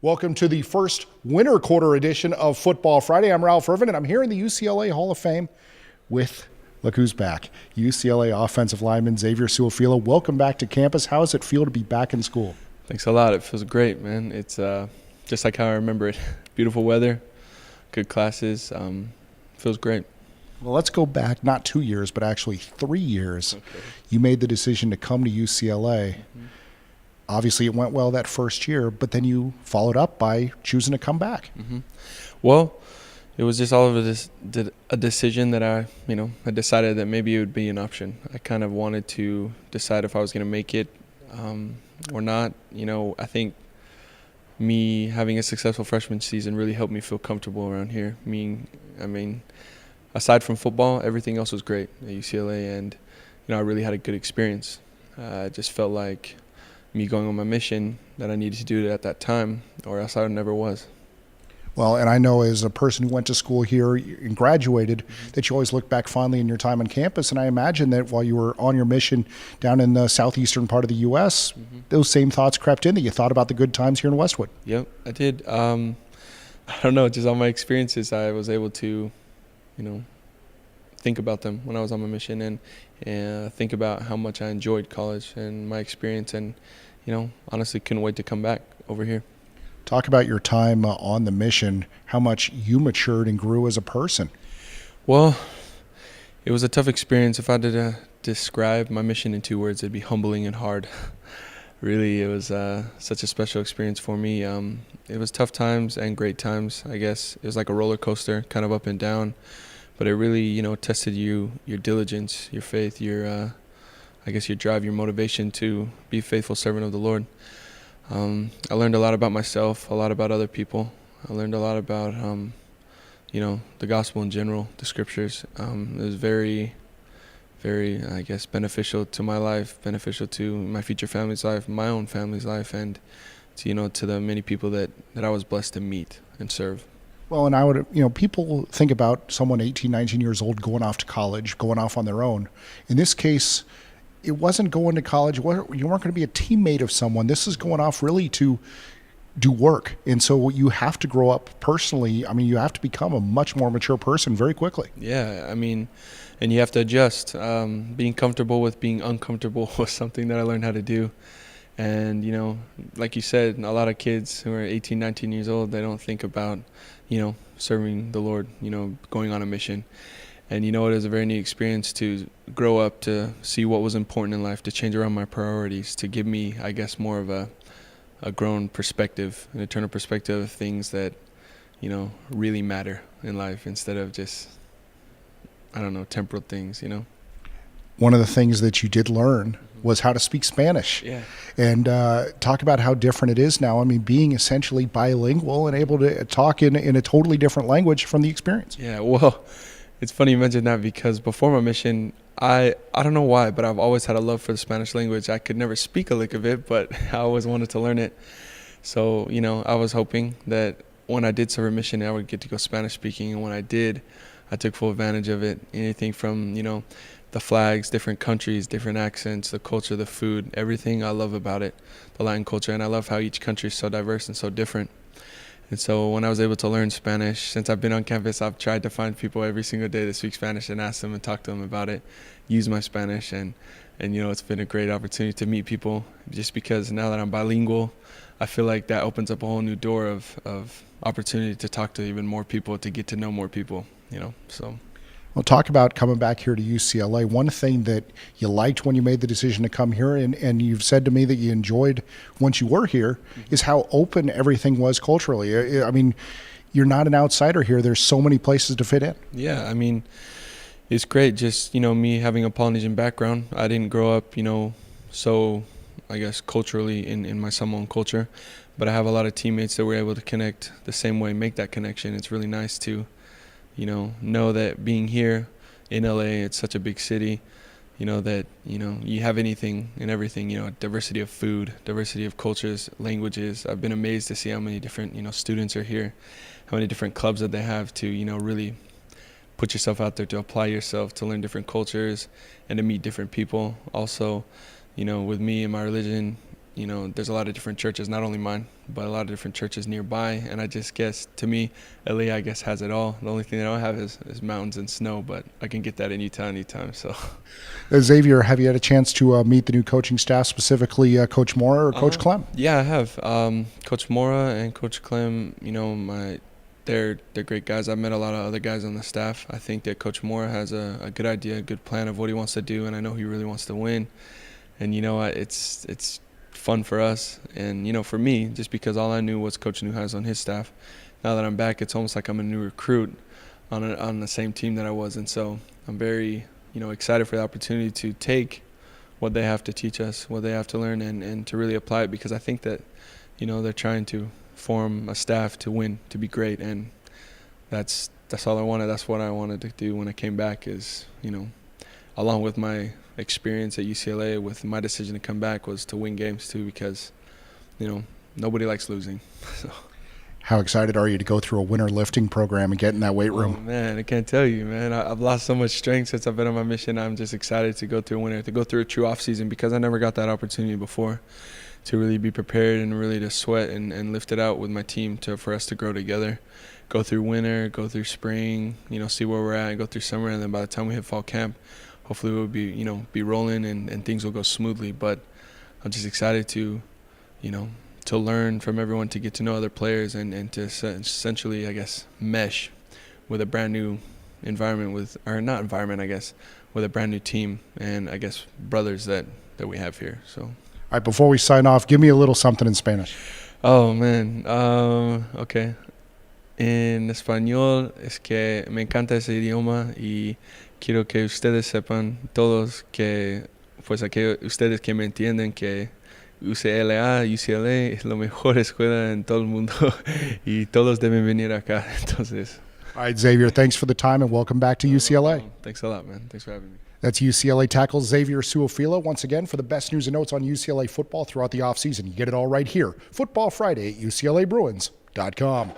Welcome to the first winter quarter edition of Football Friday. I'm Ralph Irvin, and I'm here in the UCLA Hall of Fame with, look who's back, UCLA offensive lineman Xavier. Welcome back to campus. How does it feel to be back in school? Thanks a lot. It feels great, man. It's just like how I remember it. Beautiful weather, good classes. Feels great. Well, let's go back not 2 years, but actually 3 years. Okay. You made the decision to come to UCLA. Mm-hmm. Obviously, it went well that first year, but then you followed up by choosing to come back. Mm-hmm. Well, it was just all of a decision that I decided that maybe it would be an option. I kind of wanted to decide if I was going to make it or not. I think me having a successful freshman season really helped me feel comfortable around here. Aside from football, everything else was great at UCLA, and I really had a good experience. I just felt like me going on my mission that I needed to do it at that time, or else I never was. Well, and I know as a person who went to school here and graduated, that you always look back fondly in your time on campus. And I imagine that while you were on your mission down in the southeastern part of the U.S., those same thoughts crept in, that you thought about the good times here in Westwood. Yep, I did. I don't know, just all my experiences, I was able to, think about them when I was on my mission and think about how much I enjoyed college and my experience, and honestly couldn't wait to come back over here. Talk about your time on the mission, how much you matured and grew as a person. Well, it was a tough experience. If I had to describe my mission in 2 words, it'd be humbling and hard. Really, it was such a special experience for me. It was tough times and great times, I guess. It was like a roller coaster, kind of up and down. But it really, tested your diligence, your faith, your drive, your motivation to be a faithful servant of the Lord. I learned a lot about myself, a lot about other people. I learned a lot about, the gospel in general, the scriptures. It was very, very, beneficial to my life, beneficial to my future family's life, my own family's life, and to the many people that I was blessed to meet and serve. Well, and I would, people think about someone 18, 19 years old going off to college, going off on their own. In this case, it wasn't going to college. You weren't going to be a teammate of someone. This is going off really to do work. And so you have to grow up personally. You have to become a much more mature person very quickly. Yeah, and you have to adjust. Being comfortable with being uncomfortable was something that I learned how to do. And, like you said, a lot of kids who are 18, 19 years old, they don't think about, serving the Lord, going on a mission. And it was a very neat experience to grow up, to see what was important in life, to change around my priorities, to give me, I guess, more of a grown perspective, an eternal perspective of things that, really matter in life instead of just, temporal things, One of the things that you did learn was how to speak Spanish. Yeah. And talk about how different it is now. Being essentially bilingual and able to talk in a totally different language from the experience. Yeah, well, it's funny you mentioned that, because before my mission, I don't know why, but I've always had a love for the Spanish language. I could never speak a lick of it, but I always wanted to learn it. So, I was hoping that when I did serve a mission, I would get to go Spanish speaking. And when I did, I took full advantage of it. Anything from, the flags, different countries, different accents, the culture, the food, everything I love about it, the Latin culture. And I love how each country is so diverse and so different. And so when I was able to learn Spanish, since I've been on campus, I've tried to find people every single day that speak Spanish and ask them and talk to them about it, use my Spanish. And it's been a great opportunity to meet people, just because now that I'm bilingual, I feel like that opens up a whole new door of opportunity to talk to even more people, to get to know more people, so. Well, talk about coming back here to UCLA. One thing that you liked when you made the decision to come here, and you've said to me that you enjoyed once you were here, is how open everything was culturally. You're not an outsider here. There's so many places to fit in. Yeah, it's great. Just, me having a Polynesian background. I didn't grow up, so, I guess, culturally in my Samoan culture. But I have a lot of teammates that were able to connect the same way, make that connection. It's really nice to know that being here in LA, it's such a big city, that, you have anything and everything, diversity of food, diversity of cultures, languages. I've been amazed to see how many different, students are here, how many different clubs that they have to, really put yourself out there, to apply yourself, to learn different cultures and to meet different people. Also, with me and my religion, there's a lot of different churches, not only mine, but a lot of different churches nearby. And I just guess, to me, LA, I guess, has it all. The only thing they don't have is mountains and snow, but I can get that in Utah anytime. So, Xavier, have you had a chance to meet the new coaching staff, specifically Coach Mora or Coach Clem? Yeah, I have. Coach Mora and Coach Clem, they're great guys. I've met a lot of other guys on the staff. I think that Coach Mora has a good idea, a good plan of what he wants to do, and I know he really wants to win. And it's fun for us, and for me, just because all I knew was Coach New has on his staff. Now that I'm back, it's almost like I'm a new recruit on the same team that I was, and so I'm very excited for the opportunity to take what they have to teach us, what they have to learn, and to really apply it, because I think that they're trying to form a staff to win, to be great, and that's all I wanted. That's what I wanted to do when I came back, is along with my experience at UCLA, with my decision to come back, was to win games too, because nobody likes losing. So. How excited are you to go through a winter lifting program and get in that weight room? Oh, man, I can't tell you, man. I've lost so much strength since I've been on my mission. I'm just excited to go through winter, to go through a true off season, because I never got that opportunity before, to really be prepared and really to sweat and lift it out with my team, for us to grow together, go through winter, go through spring, see where we're at, and go through summer, and then by the time we hit fall camp, hopefully we'll be rolling and things will go smoothly. But I'm just excited to learn from everyone, to get to know other players, and to essentially, I guess, mesh with a brand new environment, with a brand new team, and I guess brothers that we have here. So. All right, before we sign off, give me a little something in Spanish. Oh, man. Okay. En español es que me encanta ese idioma y quiero que ustedes sepan, todos, que pues ustedes que me entienden, que UCLA es la mejor escuela en todo el mundo y todos deben venir acá. Entonces. All right, Xavier, thanks for the time and welcome back to UCLA. Thanks a lot, man. Thanks for having me. That's UCLA tackle Xavier Suofila. Once again, for the best news and notes on UCLA football throughout the offseason, you get it all right here. Football Friday at UCLABruins.com.